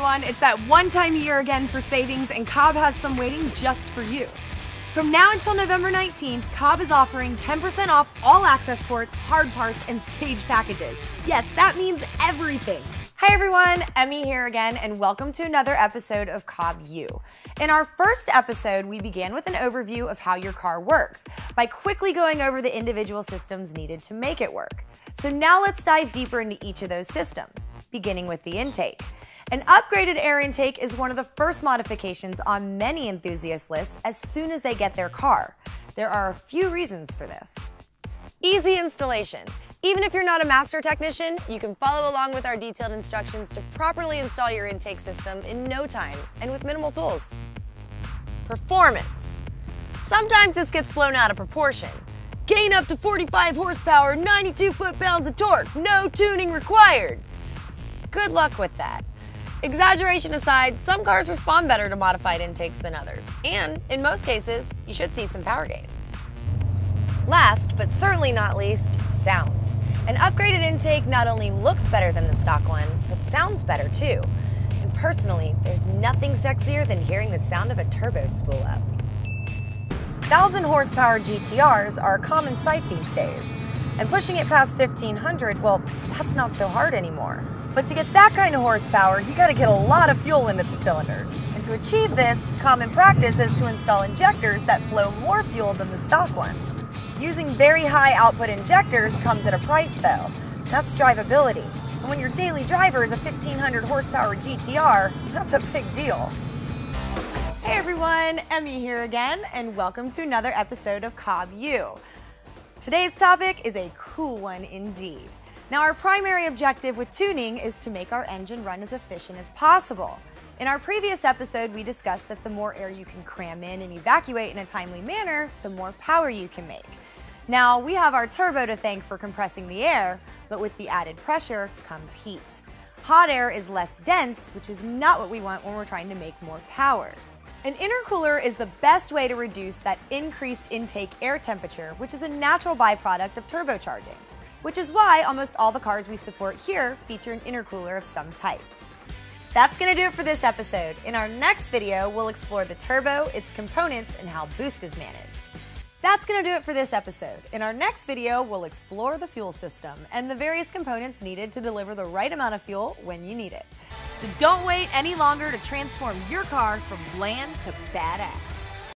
everyone, it's that one time a year again for savings, and Cobb has some waiting just for you. From now until November 19th, Cobb is offering 10% off all access ports, hard parts, and stage packages. Yes, that means everything. Hi everyone, Emmy here again, and welcome to another episode of Cobb U. In our first episode, we began with an overview of how your car works by quickly going over the individual systems needed to make it work. So now let's dive deeper into each of those systems, beginning with the intake. An upgraded air intake is one of the first modifications on many enthusiast lists as soon as they get their car. There are a few reasons for this. Easy installation. Even if you're not a master technician, you can follow along with our detailed instructions to properly install your intake system in no time and with minimal tools. Performance. Sometimes this gets blown out of proportion. Gain up to 45 horsepower, 92 foot-pounds of torque, no tuning required. Good luck with that. Exaggeration aside, some cars respond better to modified intakes than others, and in most cases, you should see some power gains. Last, but certainly not least, sound. An upgraded intake not only looks better than the stock one, but sounds better too. And personally, there's nothing sexier than hearing the sound of a turbo spool up. 1,000 horsepower GTRs are a common sight these days, and pushing it past 1,500, well, that's not so hard anymore. But to get that kind of horsepower, you gotta get a lot of fuel into the cylinders. And to achieve this, common practice is to install injectors that flow more fuel than the stock ones. Using very high output injectors comes at a price though. That's drivability. And when your daily driver is a 1,500 horsepower GTR, that's a big deal. Hey everyone, Emmy here again, and welcome to another episode of Cobb U. Today's topic is a cool one indeed. Now, our primary objective with tuning is to make our engine run as efficient as possible. In our previous episode, we discussed that the more air you can cram in and evacuate in a timely manner, the more power you can make. Now, we have our turbo to thank for compressing the air, but with the added pressure comes heat. Hot air is less dense, which is not what we want when we're trying to make more power. An intercooler is the best way to reduce that increased intake air temperature, which is a natural byproduct of turbocharging, which is why almost all the cars we support here feature an intercooler of some type. That's going to do it for this episode. In our next video, we'll explore the turbo, its components, and how boost is managed. That's going to do it for this episode. In our next video, we'll explore the fuel system and the various components needed to deliver the right amount of fuel when you need it. So don't wait any longer to transform your car from bland to badass.